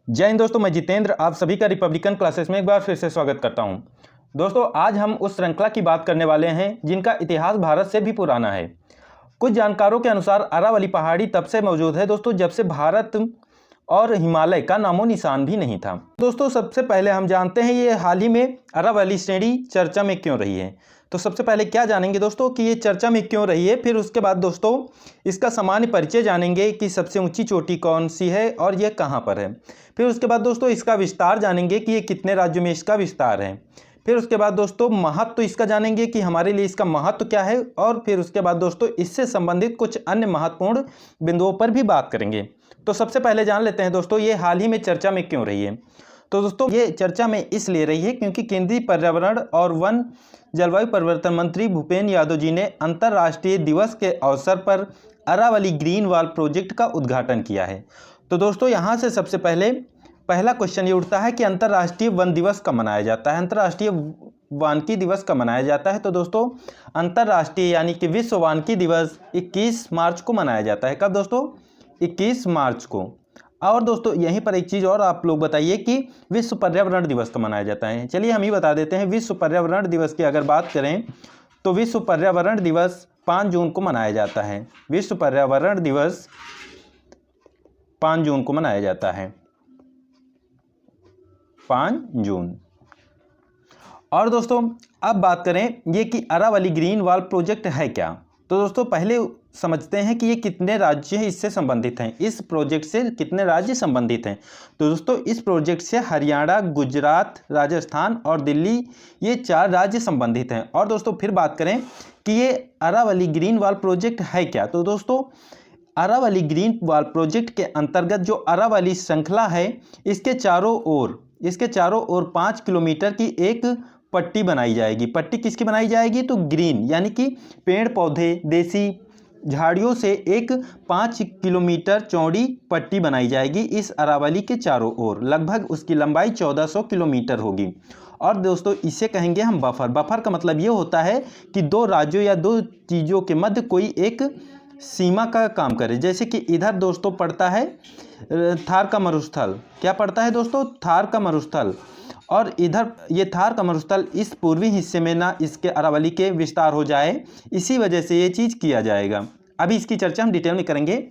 जय हिंद दोस्तों, मैं जितेंद्र आप सभी का रिपब्लिकन क्लासेस में एक बार फिर से स्वागत करता हूं। दोस्तों, आज हम उस श्रृंखला की बात करने वाले हैं जिनका इतिहास भारत से भी पुराना है। कुछ जानकारों के अनुसार अरावली पहाड़ी तब से मौजूद है दोस्तों जब से भारत और हिमालय का नामो निशान भी नहीं था। दोस्तों, सबसे पहले हम जानते हैं ये हाल ही में अरावली श्रेणी चर्चा में क्यों रही है। तो सबसे पहले क्या जानेंगे दोस्तों कि ये चर्चा में क्यों रही है, फिर उसके बाद दोस्तों इसका सामान्य परिचय जानेंगे कि सबसे ऊंची चोटी कौन सी है और यह कहाँ पर है। फिर उसके बाद दोस्तों इसका विस्तार जानेंगे कि ये कितने राज्यों में इसका विस्तार है। फिर उसके बाद दोस्तों महत्व तो इसका जानेंगे कि हमारे लिए इसका महत्व क्या है, और फिर उसके बाद दोस्तों इससे संबंधित कुछ अन्य महत्वपूर्ण बिंदुओं पर भी बात करेंगे। तो सबसे पहले जान लेते हैं दोस्तों ये हाल ही में चर्चा में क्यों रही है। तो दोस्तों ये चर्चा में इसलिए रही है क्योंकि केंद्रीय पर्यावरण और वन जलवायु परिवर्तन मंत्री भूपेंद्र यादव जी ने अंतर्राष्ट्रीय दिवस के अवसर पर अरावली ग्रीन वॉल प्रोजेक्ट का उद्घाटन किया है। तो दोस्तों यहाँ से सबसे पहला क्वेश्चन ये उठता है कि अंतर्राष्ट्रीय वन दिवस कब मनाया जाता है, अंतर्राष्ट्रीय वानिकी दिवस कब मनाया जाता है। तो दोस्तों अंतर्राष्ट्रीय यानी कि विश्व वानिकी दिवस 21 मार्च को मनाया जाता है। कब दोस्तों? 21 मार्च को। और दोस्तों यहीं पर एक चीज़ और आप लोग बताइए कि विश्व पर्यावरण दिवस कब मनाया जाता है। चलिए हम ही बता देते हैं। विश्व पर्यावरण दिवस की अगर बात करें तो विश्व पर्यावरण दिवस 5 जून को मनाया जाता है। विश्व पर्यावरण दिवस 5 जून को मनाया जाता है, 5 जून। और दोस्तों अब बात करें ये कि अरावली ग्रीन वॉल प्रोजेक्ट है क्या। तो दोस्तों पहले समझते हैं कि ये कितने राज्य इससे संबंधित हैं, इस प्रोजेक्ट से कितने राज्य संबंधित हैं। तो दोस्तों इस प्रोजेक्ट से हरियाणा, गुजरात, राजस्थान और दिल्ली ये 4 राज्य संबंधित हैं। और दोस्तों फिर बात करें कि ये अरावली ग्रीन वॉल प्रोजेक्ट है क्या। तो दोस्तों अरावली ग्रीन वॉल प्रोजेक्ट के अंतर्गत जो अरावली श्रृंखला है इसके चारों ओर 5 किलोमीटर की एक पट्टी बनाई जाएगी। पट्टी किसकी बनाई जाएगी? तो ग्रीन यानी कि पेड़ पौधे, देसी झाड़ियों से एक 5 किलोमीटर चौड़ी पट्टी बनाई जाएगी इस अरावली के चारों ओर। लगभग उसकी लंबाई 1400 किलोमीटर होगी। और दोस्तों इसे कहेंगे हम बफर। बफर का मतलब ये होता है कि 2 राज्यों या 2 चीज़ों के मध्य कोई एक सीमा का काम करे। जैसे कि इधर दोस्तों पड़ता है थार का मरुस्थल। क्या पड़ता है दोस्तों? थार का मरुस्थल। और इधर ये थार का मरुस्थल इस पूर्वी हिस्से में ना इसके अरावली के विस्तार हो जाए, इसी वजह से ये चीज़ किया जाएगा। अभी इसकी चर्चा हम डिटेल में करेंगे।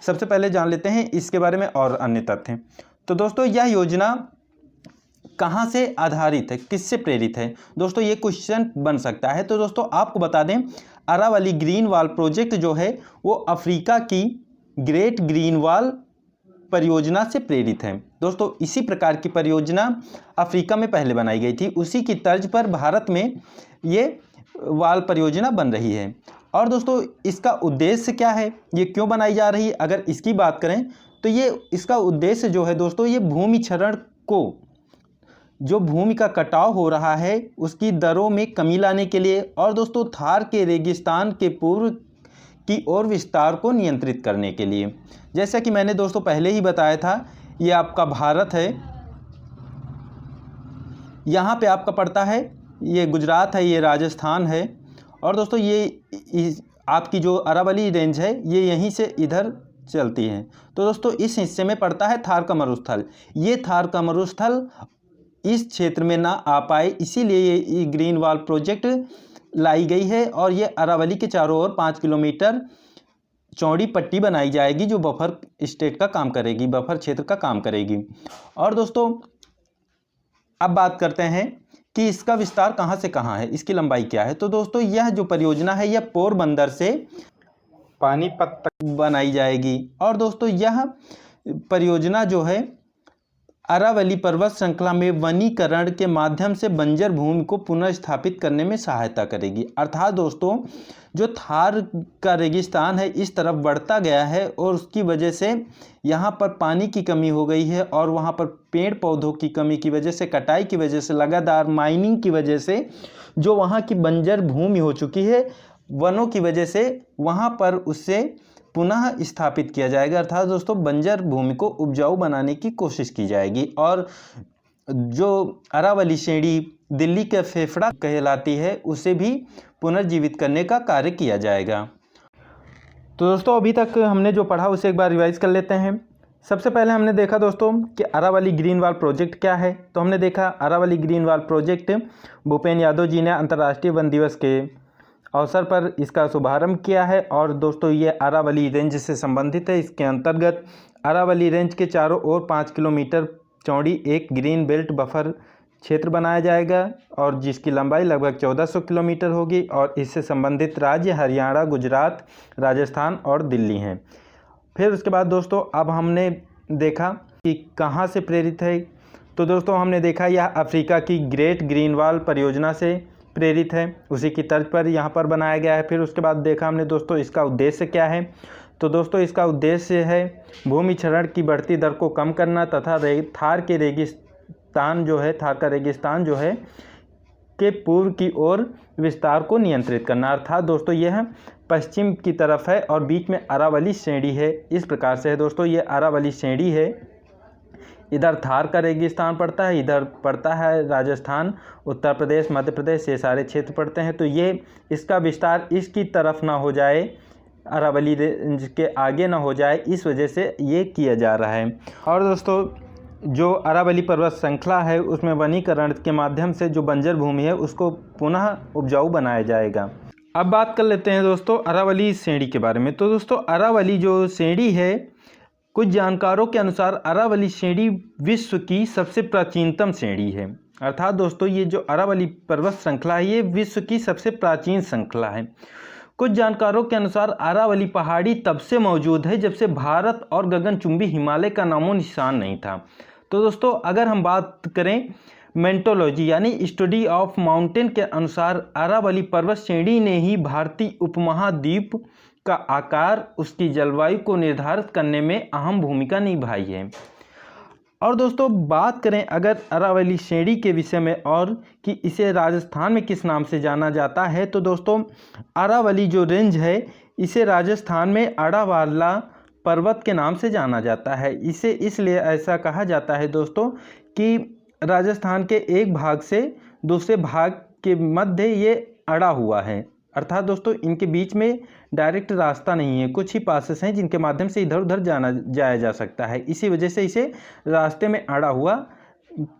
सबसे पहले जान लेते हैं इसके बारे में और अन्य तथ्य। तो दोस्तों यह योजना कहाँ से आधारित है, किससे प्रेरित है? दोस्तों ये क्वेश्चन बन सकता है। तो दोस्तों आपको बता दें अरावली ग्रीन वॉल प्रोजेक्ट जो है वो अफ्रीका की ग्रेट ग्रीन वॉल परियोजना से प्रेरित है। दोस्तों इसी प्रकार की परियोजना अफ्रीका में पहले बनाई गई थी, उसी की तर्ज पर भारत में ये वॉल परियोजना बन रही है। और दोस्तों इसका उद्देश्य क्या है, ये क्यों बनाई जा रही है, अगर इसकी बात करें तो ये इसका उद्देश्य जो है दोस्तों ये भूमि क्षरण को, जो भूमि का कटाव हो रहा है उसकी दरों में कमी लाने के लिए, और दोस्तों थार के रेगिस्तान के पूर्व की ओर विस्तार को नियंत्रित करने के लिए। जैसा कि मैंने दोस्तों पहले ही बताया था ये आपका भारत है, यहाँ पे आपका पड़ता है ये गुजरात है, ये राजस्थान है। और दोस्तों ये आपकी जो अरावली रेंज है ये यहीं से इधर चलती है। तो दोस्तों इस हिस्से में पड़ता है थार का मरुस्थल। ये थार का मरुस्थल इस क्षेत्र में ना आ पाए, इसीलिए ये ग्रीन वॉल प्रोजेक्ट लाई गई है। और ये अरावली के चारों ओर 5 किलोमीटर चौड़ी पट्टी बनाई जाएगी जो बफर स्टेट का काम करेगी, बफर क्षेत्र का काम करेगी। और दोस्तों अब बात करते हैं कि इसका विस्तार कहाँ से कहाँ है, इसकी लंबाई क्या है। तो दोस्तों यह जो परियोजना है यह पोरबंदर से पानीपत तक बनाई जाएगी। और दोस्तों यह परियोजना जो है अरावली पर्वत श्रृंखला में वनीकरण के माध्यम से बंजर भूमि को पुनर्स्थापित करने में सहायता करेगी। अर्थात दोस्तों जो थार का रेगिस्तान है इस तरफ बढ़ता गया है और उसकी वजह से यहाँ पर पानी की कमी हो गई है, और वहाँ पर पेड़ पौधों की कमी की वजह से, कटाई की वजह से, लगातार माइनिंग की वजह से जो वहाँ की बंजर भूमि हो चुकी है, वनों की वजह से वहाँ पर उससे पुनः स्थापित किया जाएगा। अर्थात दोस्तों बंजर भूमि को उपजाऊ बनाने की कोशिश की जाएगी। और जो अरावली श्रेणी दिल्ली के फेफड़ा कहलाती है उसे भी पुनर्जीवित करने का कार्य किया जाएगा। तो दोस्तों अभी तक हमने जो पढ़ा उसे एक बार रिवाइज कर लेते हैं। सबसे पहले हमने देखा दोस्तों कि अरावली ग्रीन वॉल प्रोजेक्ट क्या है। तो हमने देखा Aravali green wall project Bhupen Yadav ji ने अंतर्राष्ट्रीय वन दिवस के अवसर पर इसका शुभारंभ किया है। और दोस्तों ये अरावली रेंज से संबंधित है। इसके अंतर्गत अरावली रेंज के चारों ओर 5 किलोमीटर चौड़ी एक ग्रीन बेल्ट बफर क्षेत्र बनाया जाएगा और जिसकी लंबाई लगभग 1400 किलोमीटर होगी। और इससे संबंधित राज्य हरियाणा, गुजरात, राजस्थान और दिल्ली हैं। फिर उसके बाद दोस्तों अब हमने देखा कि कहाँ से प्रेरित है। तो दोस्तों हमने देखा यह अफ्रीका की ग्रेट ग्रीन वॉल परियोजना से प्रेरित है, उसी की तर्ज पर यहाँ पर बनाया गया है। फिर उसके बाद देखा हमने दोस्तों इसका उद्देश्य क्या है। तो दोस्तों इसका उद्देश्य है भूमि क्षरण की बढ़ती दर को कम करना तथा थार का रेगिस्तान जो है के पूर्व की ओर विस्तार को नियंत्रित करना। अर्थात दोस्तों यह पश्चिम की तरफ है और बीच में अरावली श्रेणी है। इस प्रकार से है दोस्तों, ये अरावली श्रेणी है। इधर थार का रेगिस्तान पड़ता है, इधर पड़ता है राजस्थान, उत्तर प्रदेश, मध्य प्रदेश, ये सारे क्षेत्र पड़ते हैं। तो ये इसका विस्तार इसकी तरफ ना हो जाए, अरावली रेंज के आगे ना हो जाए, इस वजह से ये किया जा रहा है। और दोस्तों जो अरावली पर्वत श्रृंखला है उसमें वनीकरण के माध्यम से जो बंजर भूमि है उसको पुनः उपजाऊ बनाया जाएगा। अब बात कर लेते हैं दोस्तों अरावली श्रेणी के बारे में। तो दोस्तों अरावली जो श्रेणी है, कुछ जानकारों के अनुसार अरावली श्रेणी विश्व की सबसे प्राचीनतम श्रेणी है। अर्थात दोस्तों ये जो अरावली पर्वत श्रृंखला है ये विश्व की सबसे प्राचीन श्रृंखला है। कुछ जानकारों के अनुसार अरावली पहाड़ी तब से मौजूद है जब से भारत और गगनचुंबी हिमालय का नामो निशान नहीं था। तो दोस्तों अगर हम बात करें मेंटोलॉजी यानी स्टडी ऑफ माउंटेन के अनुसार अरावली पर्वत श्रेणी ने ही भारतीय उपमहाद्वीप का आकार, उसकी जलवायु को निर्धारित करने में अहम भूमिका निभाई है। और दोस्तों बात करें अगर अरावली श्रेणी के विषय में और कि इसे राजस्थान में किस नाम से जाना जाता है, तो दोस्तों अरावली जो रेंज है इसे राजस्थान में अड़ावाला पर्वत के नाम से जाना जाता है। इसे इसलिए ऐसा कहा जाता है दोस्तों कि राजस्थान के एक भाग से दूसरे भाग के मध्य ये अड़ा हुआ है। अर्थात दोस्तों इनके बीच में डायरेक्ट रास्ता नहीं है, कुछ ही पासेस हैं जिनके माध्यम से इधर उधर जाया जा सकता है। इसी वजह से इसे रास्ते में अड़ा हुआ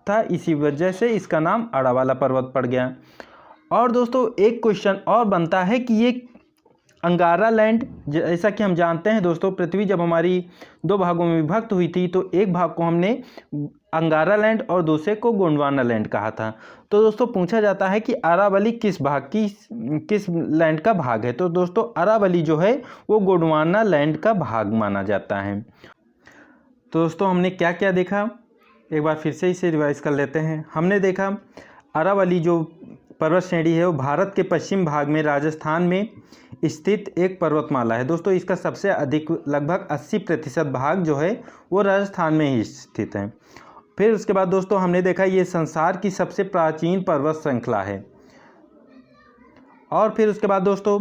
था, इसी वजह से इसका नाम अड़ावाला पर्वत पड़ गया। और दोस्तों एक क्वेश्चन और बनता है कि ये अंगारा लैंड, जैसा कि हम जानते हैं दोस्तों पृथ्वी जब हमारी दो भागों में विभक्त हुई थी तो एक भाग को हमने अंगारा लैंड और दूसरे को गोंडवाना लैंड कहा था। तो दोस्तों पूछा जाता है कि अरावली किस लैंड का भाग है। तो दोस्तों अरावली जो है वो गोंडवाना लैंड का भाग माना जाता है। तो दोस्तों हमने क्या क्या देखा, एक बार फिर से इसे रिवाइज कर लेते हैं। हमने देखा अरावली जो पर्वत श्रेणी है वो भारत के पश्चिम भाग में राजस्थान में स्थित एक पर्वतमाला है। दोस्तों इसका सबसे अधिक लगभग 80% भाग जो है वो राजस्थान में ही स्थित है। फिर उसके बाद दोस्तों हमने देखा ये संसार की सबसे प्राचीन पर्वत श्रृंखला है। और फिर उसके बाद दोस्तों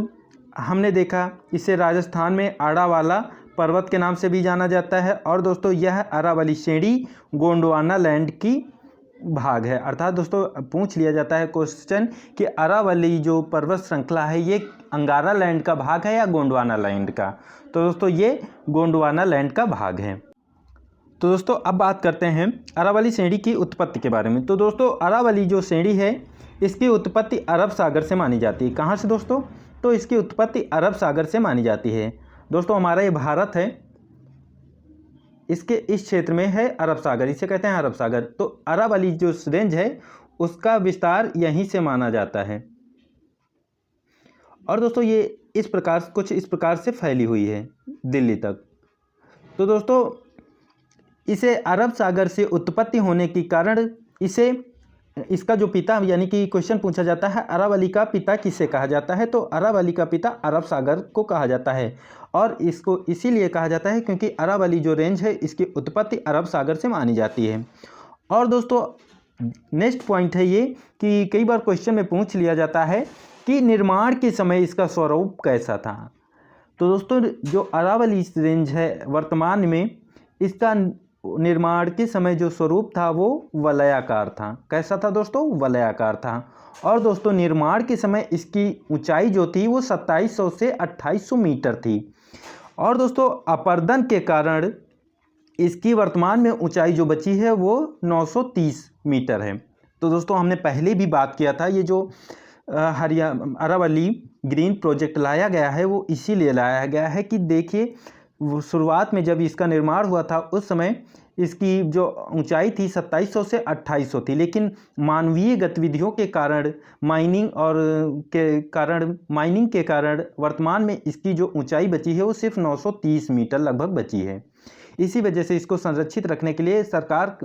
हमने देखा इसे राजस्थान में अड़ावाला पर्वत के नाम से भी जाना जाता है। और दोस्तों यह अरावली श्रेणी गोंडवाना लैंड की भाग है। अर्थात दोस्तों पूछ लिया जाता है क्वेश्चन कि अरावली जो पर्वत श्रृंखला है ये अंगारा लैंड का भाग है या गोंडवाना लैंड का। तो दोस्तों ये गोंडवाना लैंड का भाग है। तो दोस्तों अब बात करते हैं अरावली श्रेणी की उत्पत्ति के बारे में। तो दोस्तों अरावली जो श्रेणी है इसकी उत्पत्ति अरब सागर से मानी जाती है। कहाँ से दोस्तों? तो इसकी उत्पत्ति अरब सागर से मानी जाती है। दोस्तों हमारा ये भारत है, इसके इस क्षेत्र में है अरब सागर, इसे कहते हैं अरब सागर। तो अरावली जो रेंज है उसका विस्तार यहीं से माना जाता है। और दोस्तों ये कुछ इस प्रकार से फैली हुई है दिल्ली तक। तो दोस्तों इसे अरब सागर से उत्पत्ति होने के कारण इसका जो पिता यानी कि क्वेश्चन पूछा जाता है अरावली का पिता किसे कहा जाता है, तो अरावली का पिता अरब सागर को कहा जाता है। और इसको इसीलिए कहा जाता है क्योंकि अरावली जो रेंज है इसकी उत्पत्ति अरब सागर से मानी जाती है। और दोस्तों नेक्स्ट पॉइंट है ये कि कई बार क्वेश्चन में पूछ लिया जाता है कि निर्माण के समय इसका स्वरूप कैसा था। तो दोस्तों जो अरावली रेंज है वर्तमान में इसका निर्माण के समय जो स्वरूप था वो वलयाकार था। कैसा था दोस्तों? वलयाकार था। और दोस्तों निर्माण के समय इसकी ऊंचाई जो थी वो 2700 से 2800 मीटर थी। और दोस्तों अपरदन के कारण इसकी वर्तमान में ऊंचाई जो बची है वो 930 मीटर है। तो दोस्तों हमने पहले भी बात किया था, ये जो अरावली ग्रीन प्रोजेक्ट लाया गया है वो इसीलिए लाया गया है कि देखिए वो शुरुआत में जब इसका निर्माण हुआ था उस समय इसकी जो ऊंचाई थी 2700 से 2800 थी, लेकिन मानवीय गतिविधियों के कारण माइनिंग के कारण वर्तमान में इसकी जो ऊंचाई बची है वो सिर्फ 930 मीटर लगभग बची है। इसी वजह से इसको संरक्षित रखने के लिए सरकार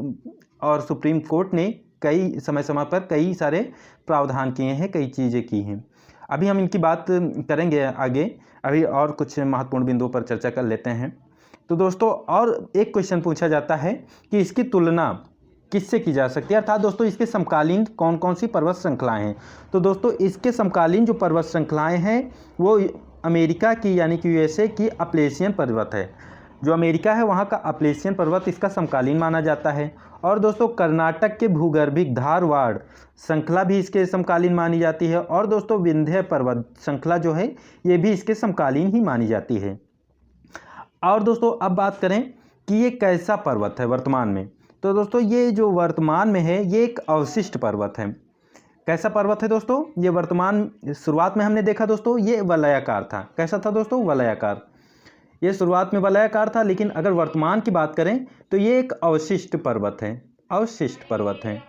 और सुप्रीम कोर्ट ने कई समय पर कई सारे प्रावधान किए हैं, कई चीज़ें की हैं। अभी हम इनकी बात करेंगे आगे, अभी और कुछ महत्वपूर्ण बिंदुओं पर चर्चा कर लेते हैं। तो दोस्तों और एक क्वेश्चन पूछा जाता है कि इसकी तुलना किससे की जा सकती है, अर्थात दोस्तों इसके समकालीन कौन कौन सी पर्वत श्रृंखलाएँ हैं। तो दोस्तों इसके समकालीन जो पर्वत श्रृंखलाएँ हैं वो अमेरिका की यानी कि यूएसए की अपलेशियन पर्वत है। जो अमेरिका है वहाँ का अपलेशियन पर्वत इसका समकालीन माना जाता है। और दोस्तों कर्नाटक के भूगर्भिक धारवाड़ श्रृंखला भी इसके समकालीन मानी जाती है। और दोस्तों विंध्य पर्वत श्रृंखला जो है ये भी इसके समकालीन ही मानी जाती है। और दोस्तों अब बात करें कि ये कैसा पर्वत है वर्तमान में। तो दोस्तों ये जो वर्तमान में है ये एक अवशिष्ट पर्वत है। कैसा पर्वत है दोस्तों, ये वर्तमान शुरुआत में हमने देखा दोस्तों ये वलयाकार था। कैसा था दोस्तों, वलयाकार। ये शुरुआत में वलयाकार था, लेकिन अगर वर्तमान की बात करें तो ये एक अवशिष्ट पर्वत है। अवशिष्ट पर्वत है।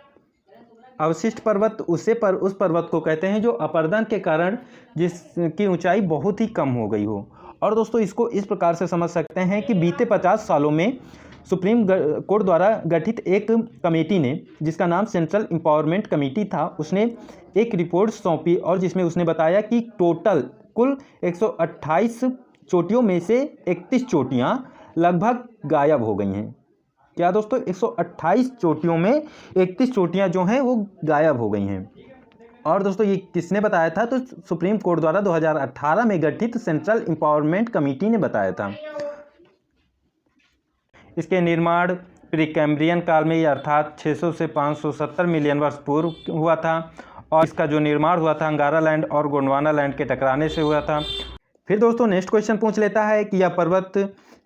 अवशिष्ट पर्वत उस पर्वत को कहते हैं जो अपरदन के कारण जिसकी ऊंचाई बहुत ही कम हो गई हो। और दोस्तों इसको इस प्रकार से समझ सकते हैं कि बीते 50 सालों में सुप्रीम कोर्ट द्वारा गठित एक कमेटी ने, जिसका नाम सेंट्रल एम्पावरमेंट कमेटी था, उसने एक रिपोर्ट सौंपी और जिसमें उसने बताया कि टोटल कुल 128 चोटियों में से 31 चोटियाँ लगभग गायब हो गई हैं। क्या दोस्तों, 128 चोटियों में 31 चोटियाँ जो हैं वो गायब हो गई हैं। और दोस्तों ये किसने बताया था, तो सुप्रीम कोर्ट द्वारा 2018 में गठित सेंट्रल एम्पावरमेंट कमेटी ने बताया था। इसके निर्माण प्रीकैम्ब्रियन काल में अर्थात 600 से 570 मिलियन वर्ष पूर्व हुआ था। और इसका जो निर्माण हुआ था अंगारा लैंड और गोंडवाना लैंड के टकराने से हुआ था। फिर दोस्तों नेक्स्ट क्वेश्चन पूछ लेता है कि यह पर्वत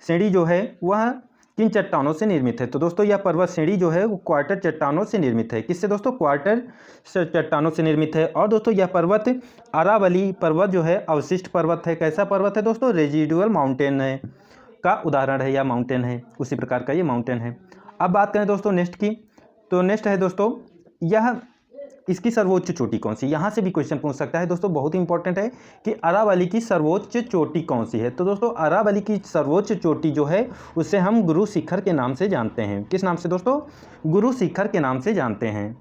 श्रेणी जो है वह किन चट्टानों से निर्मित है। तो दोस्तों यह पर्वत श्रेणी जो है वो क्वार्टर चट्टानों से निर्मित है। किससे दोस्तों, क्वार्टर चट्टानों से निर्मित है। और दोस्तों यह पर्वत अरावली पर्वत जो है अवशिष्ट पर्वत है। कैसा पर्वत है दोस्तों, रेजिडुअल माउंटेन है का उदाहरण है, या माउंटेन है, उसी प्रकार का ये माउंटेन है। अब बात करें दोस्तों नेक्स्ट की, तो नेक्स्ट है दोस्तों यह इसकी सर्वोच्च चोटी कौन सी। यहाँ से भी क्वेश्चन पूछ सकता है दोस्तों, बहुत ही इंपॉर्टेंट है कि अरावली की सर्वोच्च चोटी कौन सी है। तो दोस्तों अरावली की सर्वोच्च चोटी जो है उसे हम गुरु शिखर के नाम से जानते हैं। किस नाम से दोस्तों, गुरु शिखर के नाम से जानते हैं।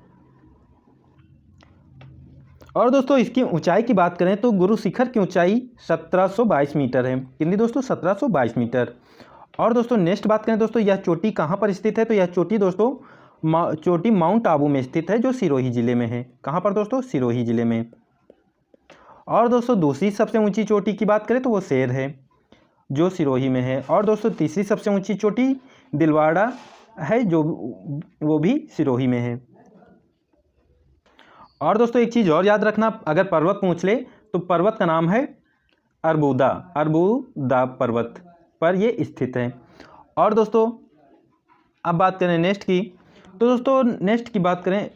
और दोस्तों इसकी ऊंचाई की बात करें तो गुरु शिखर की ऊंचाई 1722 मीटर है। कितनी दोस्तों, 1722 मीटर। और दोस्तों नेक्स्ट बात करें दोस्तों यह चोटी कहाँ पर स्थित है। तो यह चोटी दोस्तों चोटी माउंट आबू में स्थित है जो सिरोही जिले में है। कहाँ पर दोस्तों, सिरोही जिले में। और दोस्तों दूसरी सबसे ऊंची चोटी की बात करें तो वो शेर है जो सिरोही में है। और दोस्तों तीसरी सबसे ऊंची चोटी दिलवाड़ा है जो वो भी सिरोही में है। और दोस्तों एक चीज़ और याद रखना, अगर पर्वत पूछ ले तो पर्वत का नाम है अर्बुदा पर्वत पर ये स्थित है। और दोस्तों अब बात करें नेक्स्ट की, तो दोस्तों नेक्स्ट की बात करें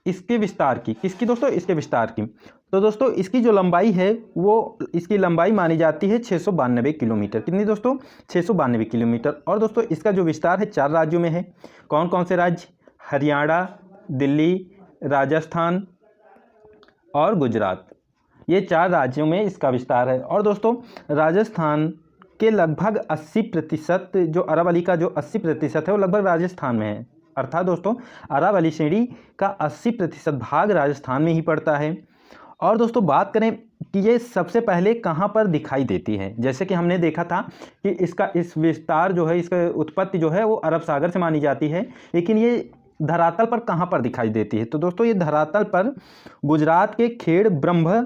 इसके विस्तार की। किसकी दोस्तों, इसके विस्तार की। तो दोस्तों इसकी जो लंबाई है वो इसकी लंबाई मानी जाती है 692 किलोमीटर। कितनी दोस्तों, 692 किलोमीटर। और दोस्तों इसका जो विस्तार है 4 राज्यों में है। कौन कौन से राज्य, हरियाणा, दिल्ली, राजस्थान और गुजरात, ये 4 राज्यों में इसका विस्तार है। और दोस्तों राजस्थान के लगभग 80% जो अरावली का जो 80% है वो लगभग राजस्थान में है। अर्थात दोस्तों अरावली श्रेणी का 80% भाग राजस्थान में ही पड़ता है। और दोस्तों बात करें कि ये सबसे पहले कहाँ पर दिखाई देती है, जैसे कि हमने देखा था कि इसका इस विस्तार जो है, इसका उत्पत्ति जो है वो अरब सागर से मानी जाती है, लेकिन ये धरातल पर कहाँ पर दिखाई देती है। तो दोस्तों ये धरातल पर गुजरात के खेड़ ब्रह्म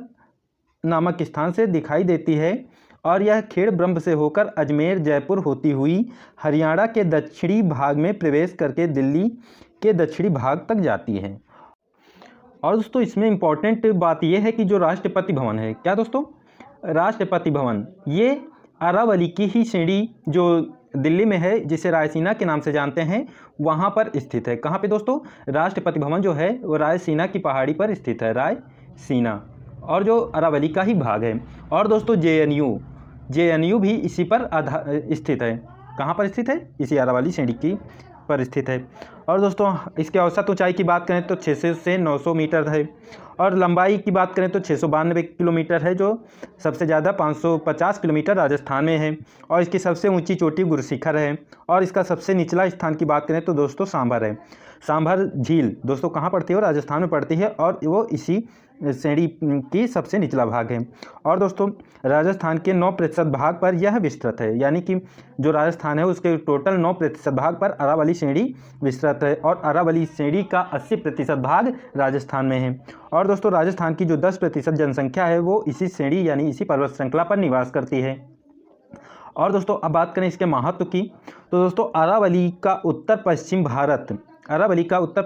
नामक स्थान से दिखाई देती है। और यह खेड़ ब्रह्म से होकर अजमेर जयपुर होती हुई हरियाणा के दक्षिणी भाग में प्रवेश करके दिल्ली के दक्षिणी भाग तक जाती है। और दोस्तों इसमें इम्पॉर्टेंट बात यह है कि जो राष्ट्रपति भवन है, क्या दोस्तों, राष्ट्रपति भवन, ये अरावली की ही श्रेणी जो दिल्ली में है, जिसे रायसीना के नाम से जानते हैं, वहाँ पर स्थित है। कहाँ पे दोस्तों? राष्ट्रपति भवन जो है वो रायसीना की पहाड़ी पर स्थित है, रायसीना, और जो अरावली का ही भाग है। और दोस्तों जेएनयू भी इसी पर स्थित है। कहाँ पर स्थित है? इसी अरावली श्रेणी की पर स्थित है। और दोस्तों इसके औसत ऊंचाई की बात करें तो 600 से 900 मीटर है, और लंबाई की बात करें तो 692 किलोमीटर है, जो सबसे ज़्यादा 550 किलोमीटर राजस्थान में है। और इसकी सबसे ऊंची चोटी गुरुशिखर है। और इसका सबसे निचला स्थान की बात करें तो दोस्तों सांभर है। सांभर झील दोस्तों कहाँ पड़ती है? वो राजस्थान में पड़ती है, और वो इसी श्रेणी की सबसे निचला भाग है। और दोस्तों राजस्थान के 9% भाग पर यह विस्तृत है, यानी कि जो राजस्थान है उसके टोटल 9% भाग पर अरावली श्रेणी विस्तृत है, और अरावली श्रेणी का 80% भाग राजस्थान में है। और दोस्तों राजस्थान की जो 10% जनसंख्या है वो इसी श्रेणी यानी इसी पर्वत श्रृंखला पर निवास करती है। और दोस्तों अब बात करें इसके महत्व की, तो दोस्तों अरावली का उत्तर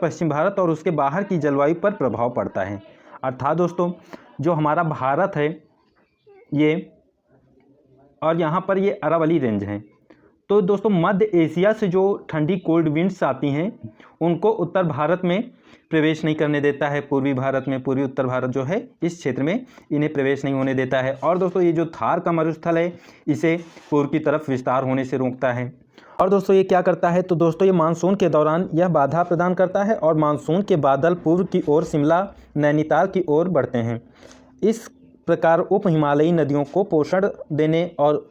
पश्चिम भारत और उसके बाहर की जलवायु पर प्रभाव पड़ता है। अर्थात दोस्तों जो हमारा भारत है ये, और यहाँ पर ये अरावली रेंज है, तो दोस्तों मध्य एशिया से जो ठंडी कोल्ड विंड्स आती हैं उनको उत्तर भारत में प्रवेश नहीं करने देता है। पूर्वी उत्तर भारत जो है इस क्षेत्र में इन्हें प्रवेश नहीं होने देता है। और दोस्तों ये जो थार का मरुस्थल है इसे पूर्व की तरफ विस्तार होने से रोकता है। और दोस्तों ये क्या करता है? तो दोस्तों ये मानसून के दौरान यह बाधा प्रदान करता है, और मानसून के बादल पूर्व की ओर शिमला नैनीताल की ओर बढ़ते हैं। इस प्रकार उप हिमालयी नदियों को पोषण देने और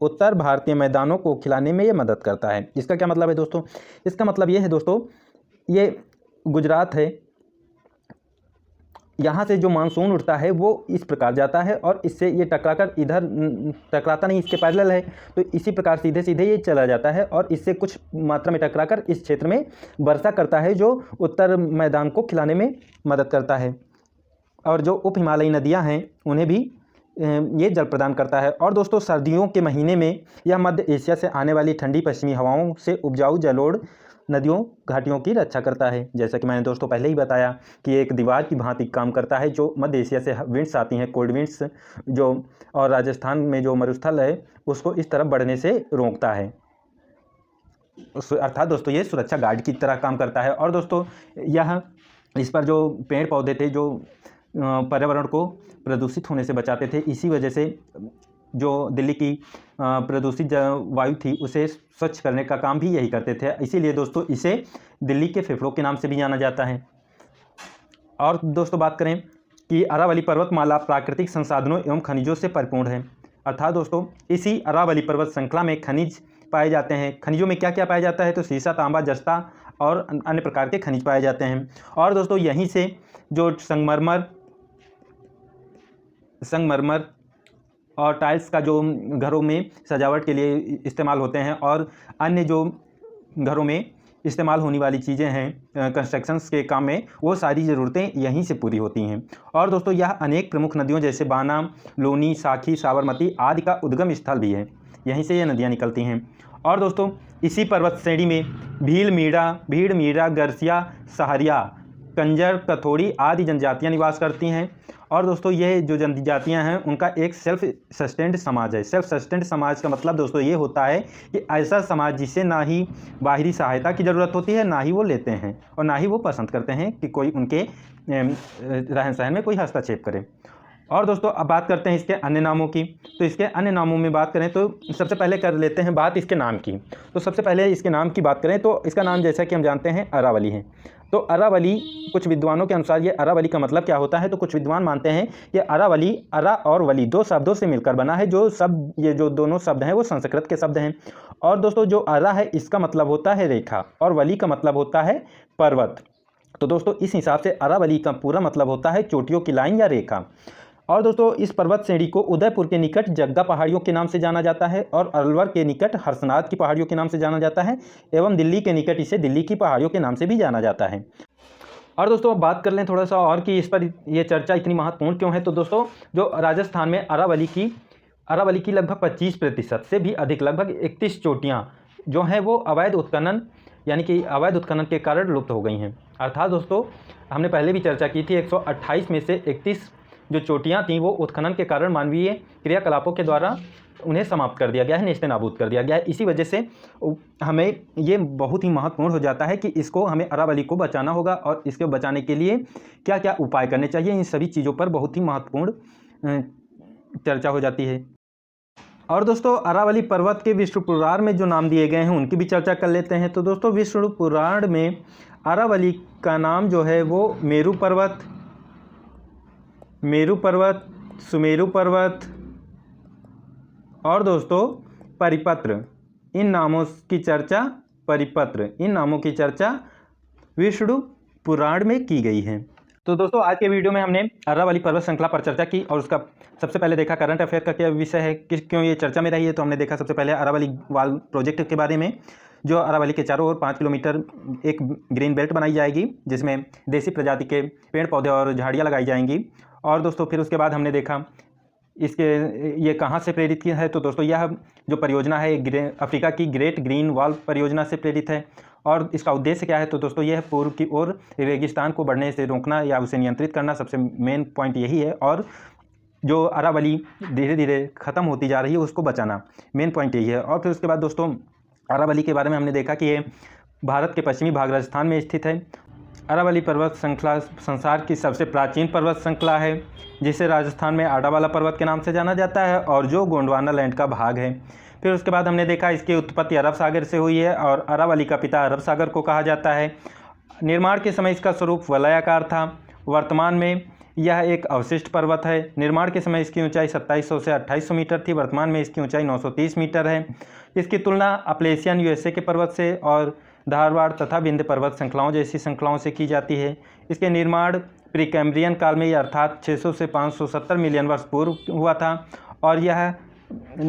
उत्तर भारतीय मैदानों को खिलाने में ये मदद करता है। इसका क्या मतलब है दोस्तों? इसका मतलब ये है दोस्तों, ये गुजरात है, यहाँ से जो मानसून उठता है वो इस प्रकार जाता है, और इससे ये टकराकर इधर टकराता नहीं, इसके पैरेलल है, तो इसी प्रकार सीधे सीधे ये चला जाता है, और इससे कुछ मात्रा में टकराकर इस क्षेत्र में वर्षा करता है, जो उत्तर मैदान को खिलाने में मदद करता है। और जो उप हिमालयी नदियाँ हैं उन्हें भी ये जल प्रदान करता है। और दोस्तों सर्दियों के महीने में यह मध्य एशिया से आने वाली ठंडी पश्चिमी हवाओं से उपजाऊ जलोढ़ नदियों घाटियों की रक्षा करता है। जैसा कि मैंने दोस्तों पहले ही बताया कि एक दीवार की भांति काम करता है, जो मध्य एशिया से विंड्स आती हैं, कोल्ड विंड्स जो, और राजस्थान में जो मरुस्थल है उसको इस तरफ बढ़ने से रोकता है। अर्थात दोस्तों ये सुरक्षा गार्ड की तरह काम करता है। और दोस्तों यह इस पर जो पेड़ पौधे थे जो पर्यावरण को प्रदूषित होने से बचाते थे, इसी वजह से जो दिल्ली की प्रदूषित वायु थी उसे स्वच्छ करने का काम भी यही करते थे। इसीलिए दोस्तों इसे दिल्ली के फेफड़ों के नाम से भी जाना जाता है। और दोस्तों बात करें कि अरावली पर्वतमाला प्राकृतिक संसाधनों एवं खनिजों से परिपूर्ण है। अर्थात दोस्तों इसी अरावली पर्वत श्रृंखला में खनिज पाए जाते हैं। खनिजों में क्या क्या पाया जाता है? तो सीसा, तांबा, जस्ता और अन्य प्रकार के खनिज पाए जाते हैं। और दोस्तों यहीं से जो संगमरमर और टाइल्स का जो घरों में सजावट के लिए इस्तेमाल होते हैं, और अन्य जो घरों में इस्तेमाल होने वाली चीज़ें हैं कंस्ट्रक्शंस के काम में, वो सारी ज़रूरतें यहीं से पूरी होती हैं। और दोस्तों यह अनेक प्रमुख नदियों जैसे बाना, लोनी, साखी, साबरमती आदि का उद्गम स्थल भी है। यहीं से ये नदियाँ निकलती हैं। और दोस्तों इसी पर्वत श्रेणी में भीड़ मीरा, गरसिया, सहरिया, कंजर, कथोड़ी आदि जनजातियाँ निवास करती हैं। और दोस्तों ये जो जनजातियाँ हैं उनका एक सेल्फ सस्टेंड समाज है। सेल्फ सस्टेंड समाज का मतलब दोस्तों ये होता है कि ऐसा समाज जिसे ना ही बाहरी सहायता की ज़रूरत होती है, ना ही वो लेते हैं, और ना ही वो पसंद करते हैं कि कोई उनके रहन सहन में कोई हस्तक्षेप करे। और दोस्तों अब बात करते हैं इसके अन्य नामों की। तो इसके अन्य नामों में बात करें तो सबसे पहले कर लेते हैं बात इसके नाम की। तो सबसे पहले इसके नाम की बात करें तो इसका नाम जैसा कि हम जानते हैं अरावली है। तो अरावली, कुछ विद्वानों के अनुसार ये अरावली का मतलब क्या होता है? तो कुछ विद्वान मानते हैं कि अरावली, अरा और वली दो शब्दों से मिलकर बना है। ये जो दोनों शब्द हैं वो संस्कृत के शब्द हैं। और दोस्तों जो अरा है इसका मतलब होता है रेखा, और वली का मतलब होता है पर्वत। तो दोस्तों इस हिसाब से अरावली का पूरा मतलब होता है चोटियों की लाइन या रेखा। और दोस्तों इस पर्वत श्रेणी को उदयपुर के निकट जग्गा पहाड़ियों के नाम से जाना जाता है, और अलवर के निकट हर्षनाथ की पहाड़ियों के नाम से जाना जाता है, एवं दिल्ली के निकट इसे दिल्ली की पहाड़ियों के नाम से भी जाना जाता है। और दोस्तों अब बात कर लें थोड़ा सा और कि इस पर ये चर्चा इतनी महत्वपूर्ण क्यों है। तो दोस्तों जो राजस्थान में अरावली की लगभग 25% से भी अधिक, लगभग 31 चोटियाँ जो हैं वो अवैध उत्खनन के कारण लुप्त हो गई हैं। अर्थात दोस्तों हमने पहले भी चर्चा की थी, 128 में से 31 जो चोटियाँ थीं वो उत्खनन के कारण मानवीय क्रियाकलापों के द्वारा उन्हें समाप्त कर दिया गया है, नेस्त नाबूद कर दिया गया है। इसी वजह से हमें ये बहुत ही महत्वपूर्ण हो जाता है कि इसको हमें अरावली को बचाना होगा और इसके बचाने के लिए क्या क्या उपाय करने चाहिए, इन सभी चीज़ों पर बहुत ही महत्वपूर्ण चर्चा हो जाती है। और दोस्तों अरावली पर्वत के विष्णु पुराण में जो नाम दिए गए हैं उनकी भी चर्चा कर लेते हैं। तो दोस्तों विष्णु पुराण में अरावली का नाम जो है वो मेरू पर्वत, सुमेरु पर्वत और दोस्तों परिपत्र, इन नामों की चर्चा विष्णु पुराण में की गई है। तो दोस्तों आज के वीडियो में हमने अरावली पर्वत श्रृंखला पर चर्चा की और उसका सबसे पहले देखा करंट अफेयर का क्या विषय है, क्यों ये चर्चा में रही है। तो हमने देखा सबसे पहले अरावली वाल प्रोजेक्ट के बारे में, जो अरावली के चारों ओर 5 किलोमीटर एक ग्रीन बेल्ट बनाई जाएगी जिसमें देसी प्रजाति के पेड़ पौधे और झाड़ियाँ लगाई जाएंगी। और दोस्तों फिर उसके बाद हमने देखा ये कहाँ से प्रेरित किया है। तो दोस्तों यह जो परियोजना है अफ्रीका की ग्रेट ग्रीन वॉल परियोजना से प्रेरित है। और इसका उद्देश्य क्या है, तो दोस्तों यह पूर्व की ओर रेगिस्तान को बढ़ने से रोकना या उसे नियंत्रित करना, सबसे मेन पॉइंट यही है। और जो अरावली धीरे धीरे ख़त्म होती जा रही है उसको बचाना, मेन पॉइंट यही है। और फिर उसके बाद दोस्तों अरावली के बारे में हमने देखा कि ये भारत के पश्चिमी भाग राजस्थान में स्थित है। अरावली पर्वत श्रृंखला संसार की सबसे प्राचीन पर्वत श्रृंखला है, जिसे राजस्थान में आडावाला पर्वत के नाम से जाना जाता है और जो गोंडवाना लैंड का भाग है। फिर उसके बाद हमने देखा इसकी उत्पत्ति अरब सागर से हुई है और अरावली का पिता अरब सागर को कहा जाता है। निर्माण के समय इसका स्वरूप वलयाकार था। वर्तमान में यह एक अवशिष्ट पर्वत है। निर्माण के समय इसकी ऊंचाई 2700 से 2800 मीटर थी। वर्तमान में इसकी ऊंचाई 930 मीटर है। इसकी तुलना अपलेशियन यूएसए के पर्वत से और धारवाड़ तथा विंध्य पर्वत श्रृंखलाओं जैसी श्रृंखलाओं से की जाती है। इसके निर्माण प्रीकैम्ब्रियन काल में अर्थात 600 से 570 मिलियन वर्ष पूर्व हुआ था और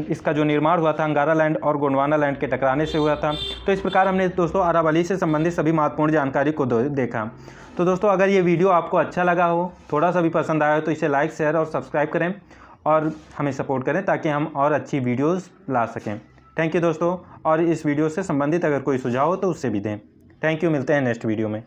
इसका जो निर्माण हुआ था अंगारा लैंड और गोंडवाना लैंड के टकराने से हुआ था। तो इस प्रकार हमने दोस्तों अरावली से संबंधित सभी महत्वपूर्ण जानकारी को देखा। तो दोस्तों अगर ये वीडियो आपको अच्छा लगा हो, थोड़ा सा भी पसंद आया हो, तो इसे लाइक, शेयर और सब्सक्राइब करें और हमें सपोर्ट करें ताकि हम और अच्छी वीडियोज़ ला सकें। थैंक यू दोस्तों। और इस वीडियो से संबंधित अगर कोई सुझाव हो तो उससे भी दें। थैंक यू, मिलते हैं नेक्स्ट वीडियो में।